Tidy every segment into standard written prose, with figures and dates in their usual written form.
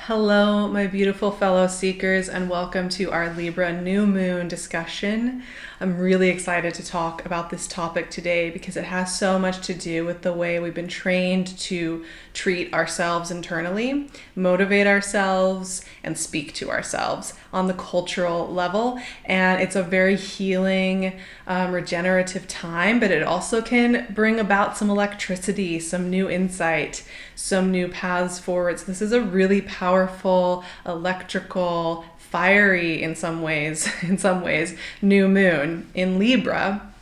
Hello, my beautiful fellow seekers, and welcome to our Libra New Moon discussion. I'm really excited to talk about this topic today because it has so much to do with the way we've been trained to treat ourselves internally, motivate ourselves, and speak to ourselves on the cultural level. And it's a very healing, regenerative time, but it also can bring about some electricity, some new insight, some new paths forwards. This is a really powerful, electrical, fiery in some ways, new moon in Libra.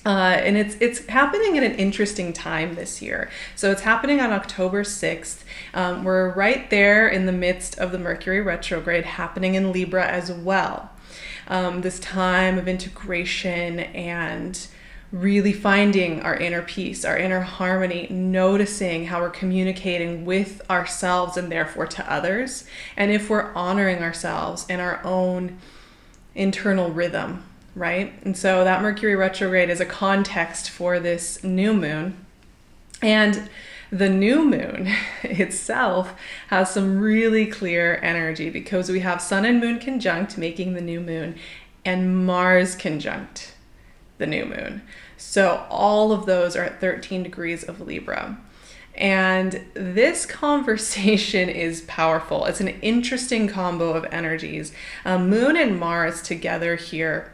And it's happening at an interesting time this year. So it's happening on October 6th. We're right there in the midst of the Mercury retrograde happening in Libra as well. This time of integration and really finding our inner peace, our inner harmony, noticing how we're communicating with ourselves and therefore to others, and if we're honoring ourselves in our own internal rhythm, right? And so that Mercury retrograde is a context for this new moon. And the new moon itself has some really clear energy because we have Sun and Moon conjunct making the new moon and Mars conjunct the new moon. So all of those are at 13 degrees of Libra. And this conversation is powerful. It's an interesting combo of energies. Moon and Mars together here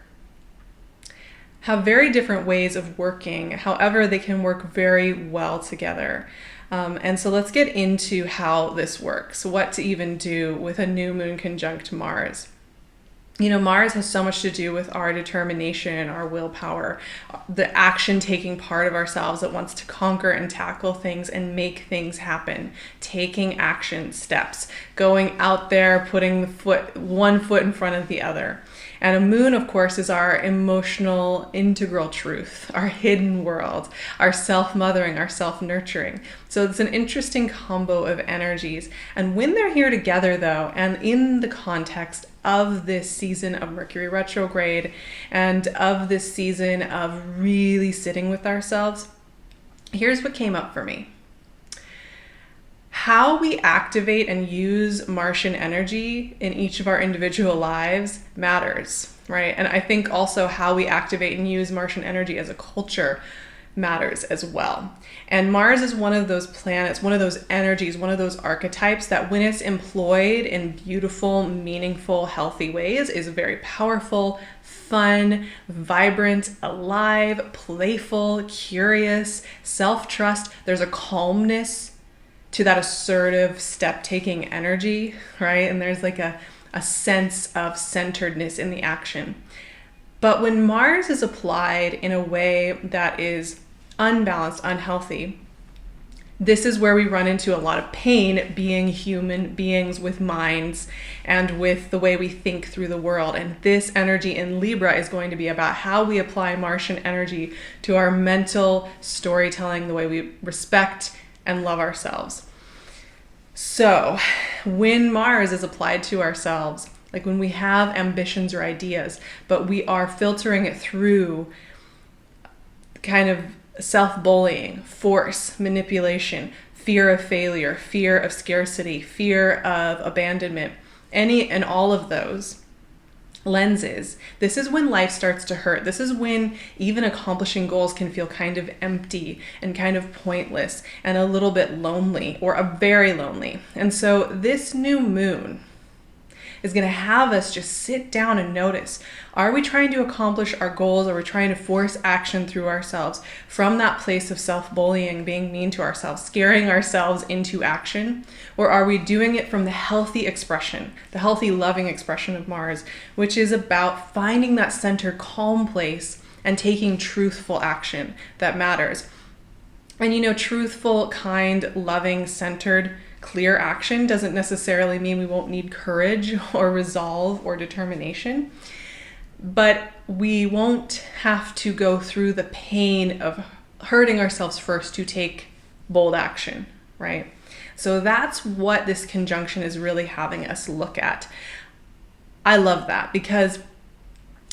have very different ways of working. However, they can work very well together. And so let's get into how this works, what to even do with a new moon conjunct Mars. You know, Mars has so much to do with our determination, our willpower, the action-taking part of ourselves that wants to conquer and tackle things and make things happen, taking action steps, going out there, putting one foot in front of the other. And a moon, of course, is our emotional, integral truth, our hidden world, our self-mothering, our self-nurturing. So it's an interesting combo of energies. And when they're here together, though, and in the context of this season of Mercury retrograde and of this season of really sitting with ourselves, here's what came up for me. How we activate and use Martian energy in each of our individual lives matters, right? And I think also how we activate and use Martian energy as a culture matters as well. And Mars is one of those planets, one of those energies, one of those archetypes that when it's employed in beautiful, meaningful, healthy ways is very powerful, fun, vibrant, alive, playful, curious, self-trust. There's a calmness to that assertive step-taking energy, right? And there's like a sense of centeredness in the action. But when Mars is applied in a way that is unbalanced, unhealthy, this is where we run into a lot of pain being human beings with minds and with the way we think through the world. And this energy in Libra is going to be about how we apply Martian energy to our mental storytelling, the way we respect and love ourselves. So when Mars is applied to ourselves, like when we have ambitions or ideas, but we are filtering it through kind of self-bullying, force, manipulation, fear of failure, fear of scarcity, fear of abandonment, any and all of those lenses, this is when life starts to hurt. This is when even accomplishing goals can feel kind of empty and kind of pointless and a little bit lonely or a very lonely. And so this new moon is going to have us just sit down and notice, are we trying to accomplish our goals? Are we trying to force action through ourselves from that place of self-bullying, being mean to ourselves, scaring ourselves into action? Or are we doing it from the healthy expression, the healthy, loving expression of Mars, which is about finding that center, calm place and taking truthful action that matters? And you know, truthful, kind, loving, centered, clear action doesn't necessarily mean we won't need courage or resolve or determination, but we won't have to go through the pain of hurting ourselves first to take bold action, right? So that's what this conjunction is really having us look at. I love that because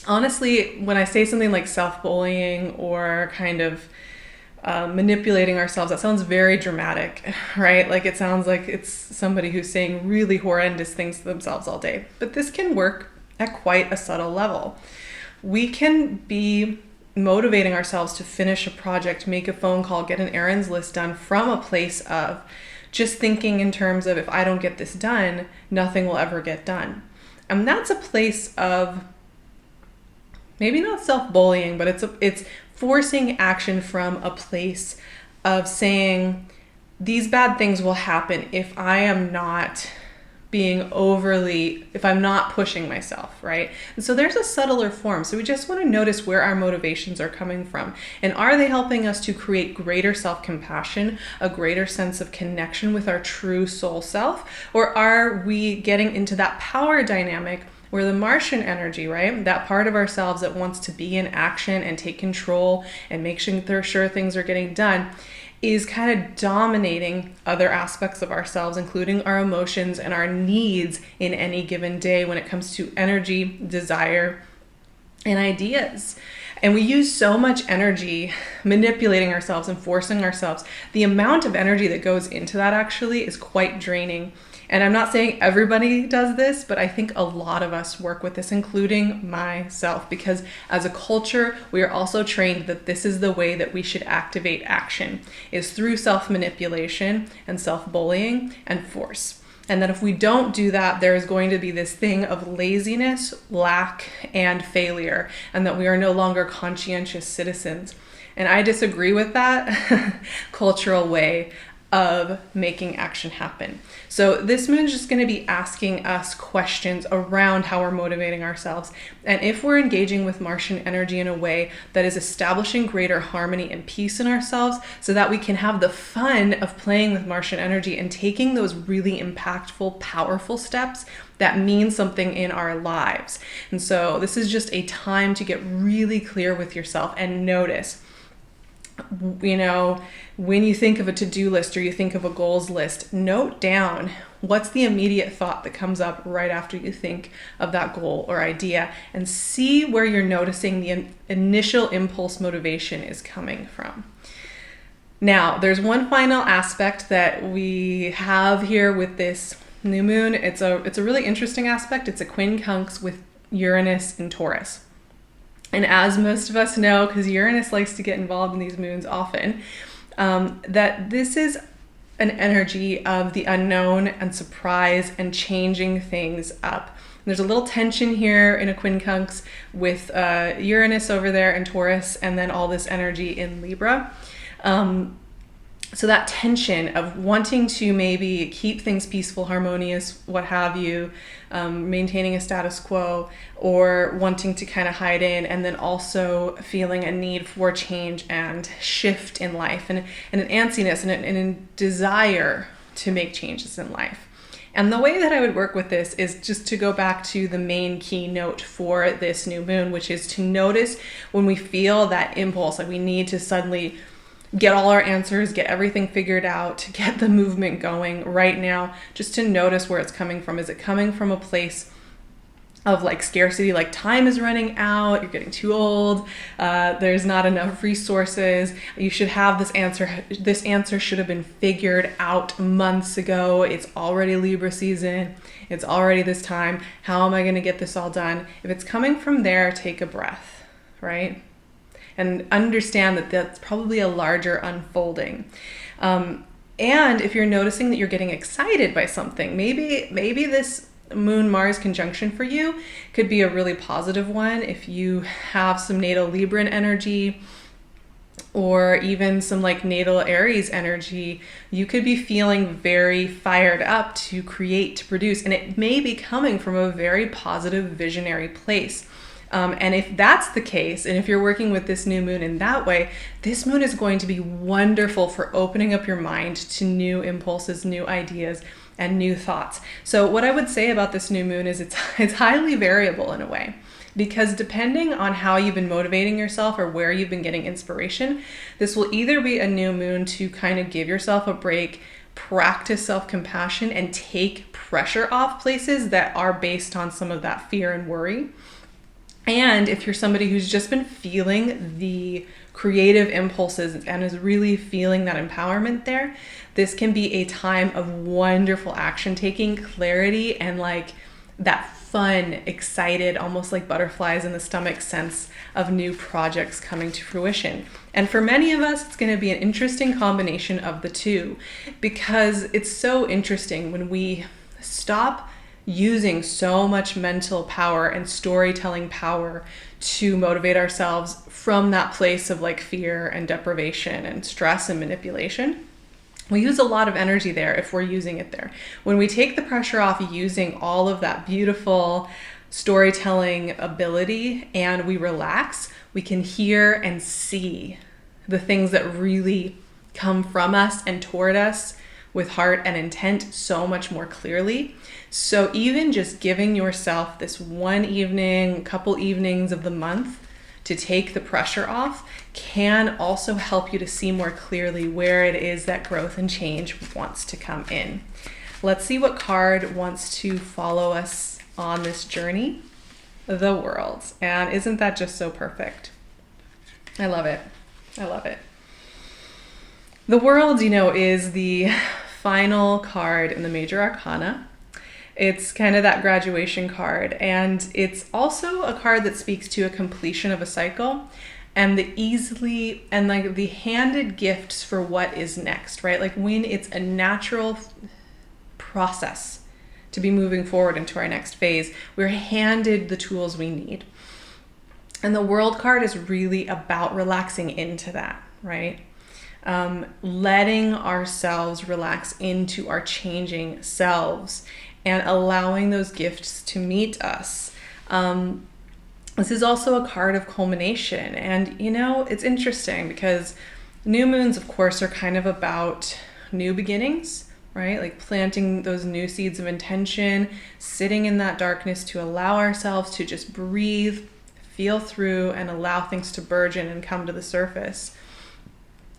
honestly, when I say something like self-bullying or kind of manipulating ourselves. That sounds very dramatic, right? Like it sounds like it's somebody who's saying really horrendous things to themselves all day. But this can work at quite a subtle level. We can be motivating ourselves to finish a project, make a phone call, get an errands list done from a place of just thinking in terms of, if I don't get this done, nothing will ever get done. And that's a place of maybe not self-bullying, but it's forcing action from a place of saying these bad things will happen if I am not if I'm not pushing myself, right? And so there's a subtler form. So we just want to notice where our motivations are coming from. And are they helping us to create greater self-compassion, a greater sense of connection with our true soul self? Or are we getting into that power dynamic where the Martian energy, right, that part of ourselves that wants to be in action and take control and make sure things are getting done, is kind of dominating other aspects of ourselves, including our emotions and our needs in any given day when it comes to energy, desire, and ideas. And we use so much energy manipulating ourselves and forcing ourselves. The amount of energy that goes into that actually is quite draining. And I'm not saying everybody does this, but I think a lot of us work with this, including myself, because as a culture, we are also trained that this is the way that we should activate action, is through self-manipulation and self-bullying and force. And that if we don't do that, there is going to be this thing of laziness, lack, and failure, and that we are no longer conscientious citizens. And I disagree with that cultural way of making action happen. So this moon is just going to be asking us questions around how we're motivating ourselves. And if we're engaging with Martian energy in a way that is establishing greater harmony and peace in ourselves so that we can have the fun of playing with Martian energy and taking those really impactful, powerful steps that mean something in our lives. And so this is just a time to get really clear with yourself and notice, when you think of a to-do list or you think of a goals list, note down what's the immediate thought that comes up right after you think of that goal or idea, and see where you're noticing the initial impulse motivation is coming from. Now, there's one final aspect that we have here with this new moon. It's a really interesting aspect. It's a quincunx with Uranus and Taurus. And as most of us know, because Uranus likes to get involved in these moons often, that this is an energy of the unknown and surprise and changing things up. And there's a little tension here in a quincunx with Uranus over there and Taurus, and then all this energy in Libra. So that tension of wanting to maybe keep things peaceful, harmonious, what have you, maintaining a status quo, or wanting to kind of hide in, and then also feeling a need for change and shift in life, and an antsiness and a desire to make changes in life. And the way that I would work with this is just to go back to the main keynote for this new moon, which is to notice when we feel that impulse, like we need to suddenly get all our answers, get everything figured out, to get the movement going right now, just to notice where it's coming from. Is it coming from a place of like scarcity, like time is running out, you're getting too old, there's not enough resources, you should have this answer should have been figured out months ago, it's already Libra season, it's already this time, how am I going to get this all done? If it's coming from there, take a breath, right? And understand that that's probably a larger unfolding. And if you're noticing that you're getting excited by something, maybe this Moon-Mars conjunction for you could be a really positive one. If you have some natal Libran energy, or even some like natal Aries energy, you could be feeling very fired up to create, to produce, and it may be coming from a very positive visionary place. And if that's the case, and if you're working with this new moon in that way, this moon is going to be wonderful for opening up your mind to new impulses, new ideas, and new thoughts. So what I would say about this new moon is it's highly variable in a way, because depending on how you've been motivating yourself or where you've been getting inspiration, this will either be a new moon to kind of give yourself a break, practice self-compassion, and take pressure off places that are based on some of that fear and worry. And if you're somebody who's just been feeling the creative impulses and is really feeling that empowerment there, this can be a time of wonderful action taking, clarity, and like that fun, excited, almost like butterflies in the stomach sense of new projects coming to fruition. And for many of us, it's going to be an interesting combination of the two, because it's so interesting when we stop using so much mental power and storytelling power to motivate ourselves from that place of like fear and deprivation and stress and manipulation. We use a lot of energy there if we're using it there. When we take the pressure off using all of that beautiful storytelling ability and we relax, we can hear and see the things that really come from us and toward us with heart and intent so much more clearly. So even just giving yourself this one evening, couple evenings of the month to take the pressure off can also help you to see more clearly where it is that growth and change wants to come in. Let's see what card wants to follow us on this journey. The World. And isn't that just so perfect? I love it. I love it. The World, is the final card in the major arcana. It's kind of that graduation card, and it's also a card that speaks to a completion of a cycle and the handed gifts for what is next, right? Like when it's a natural process to be moving forward into our next phase, we're handed the tools we need. And the World card is really about relaxing into that, right? Letting ourselves relax into our changing selves and allowing those gifts to meet us. This is also a card of culmination. And, it's interesting because new moons, of course, are kind of about new beginnings, right? Like planting those new seeds of intention, sitting in that darkness to allow ourselves to just breathe, feel through, and allow things to burgeon and come to the surface.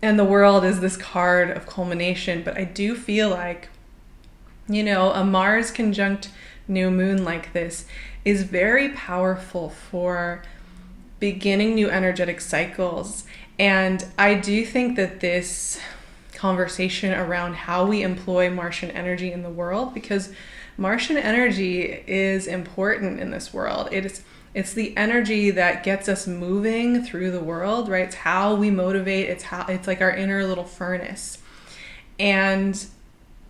And the World is this card of culmination. But I do feel like, a Mars conjunct new moon like this is very powerful for beginning new energetic cycles. And I do think that this conversation around how we employ Martian energy in the world, because Martian energy is important in this world. It's the energy that gets us moving through the world, right? It's how we motivate. It's like our inner little furnace. And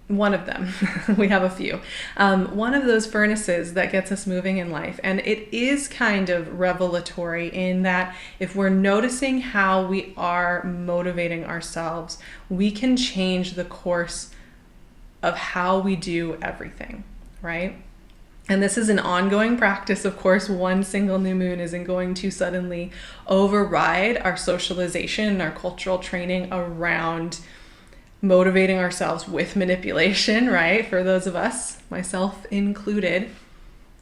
one of them, we have a few, one of those furnaces that gets us moving in life. And it is kind of revelatory in that if we're noticing how we are motivating ourselves, we can change the course of how we do everything, right? And this is an ongoing practice. Of course, one single new moon isn't going to suddenly override our socialization and our cultural training around motivating ourselves with manipulation, right? For those of us, myself included.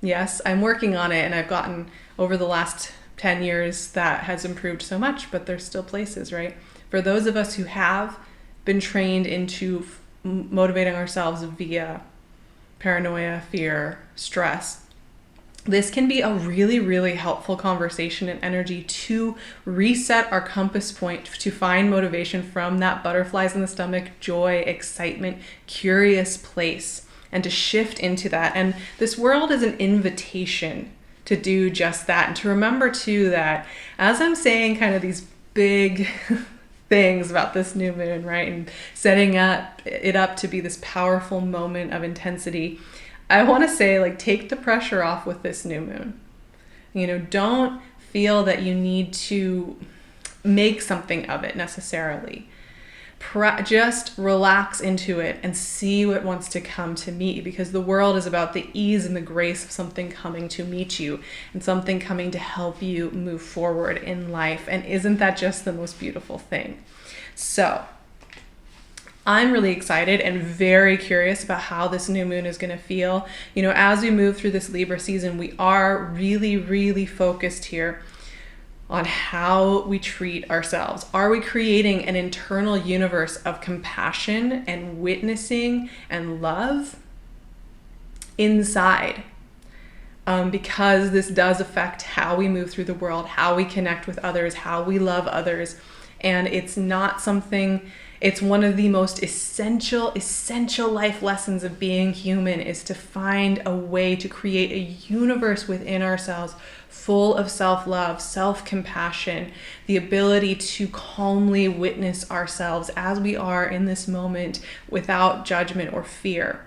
Yes, I'm working on it, and I've gotten over the last 10 years that has improved so much, but there's still places, right? For those of us who have been trained into motivating ourselves via paranoia, fear, stress, this can be a really, really helpful conversation and energy to reset our compass point to find motivation from that butterflies in the stomach, joy, excitement, curious place, and to shift into that. And this World is an invitation to do just that. And to remember too that as I'm saying kind of these big things about this new moon, right? And setting it up to be this powerful moment of intensity, I want to say, like, take the pressure off with this new moon. Don't feel that you need to make something of it necessarily. Just relax into it and see what wants to come to meet you, because the World is about the ease and the grace of something coming to meet you and something coming to help you move forward in life. And isn't that just the most beautiful thing? So I'm really excited and very curious about how this new moon is going to feel. As we move through this Libra season, we are really, really focused here on how we treat ourselves. Are we creating an internal universe of compassion and witnessing and love inside? because this does affect how we move through the world, how we connect with others, how we love others. And it's not something, it's one of the most essential life lessons of being human, is to find a way to create a universe within ourselves full of self-love, self-compassion, the ability to calmly witness ourselves as we are in this moment without judgment or fear.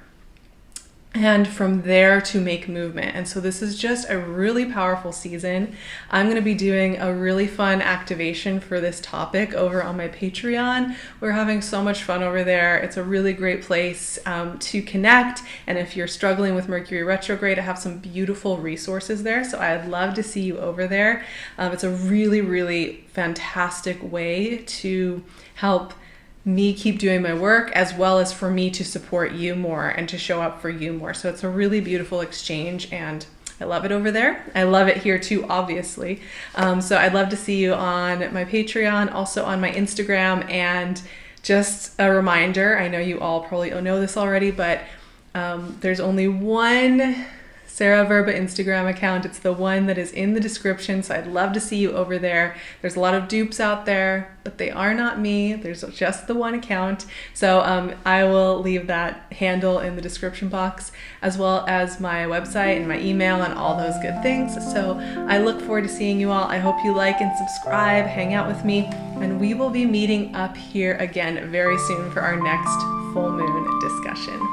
And from there to make movement. And so this is just a really powerful season. I'm going to be doing a really fun activation for this topic over on my Patreon. We're having so much fun over there. It's a really great place to connect. And if you're struggling with Mercury retrograde, I have some beautiful resources there. So I'd love to see you over there. It's a really, really fantastic way to help me keep doing my work, as well as for me to support you more and to show up for you more. So it's a really beautiful exchange, and I love it over there. I love it here too, obviously. So I'd love to see you on my Patreon, also on my Instagram. And just a reminder, I know you all probably know this already, but there's only one Sarah Vrba Instagram account. It's the one that is in the description, so I'd love to see you over there. There's a lot of dupes out there, but they are not me. There's just the one account. So I will leave that handle in the description box, as well as my website and my email and all those good things. So I look forward to seeing you all. I hope you like and subscribe, hang out with me, and we will be meeting up here again very soon for our next full moon discussion.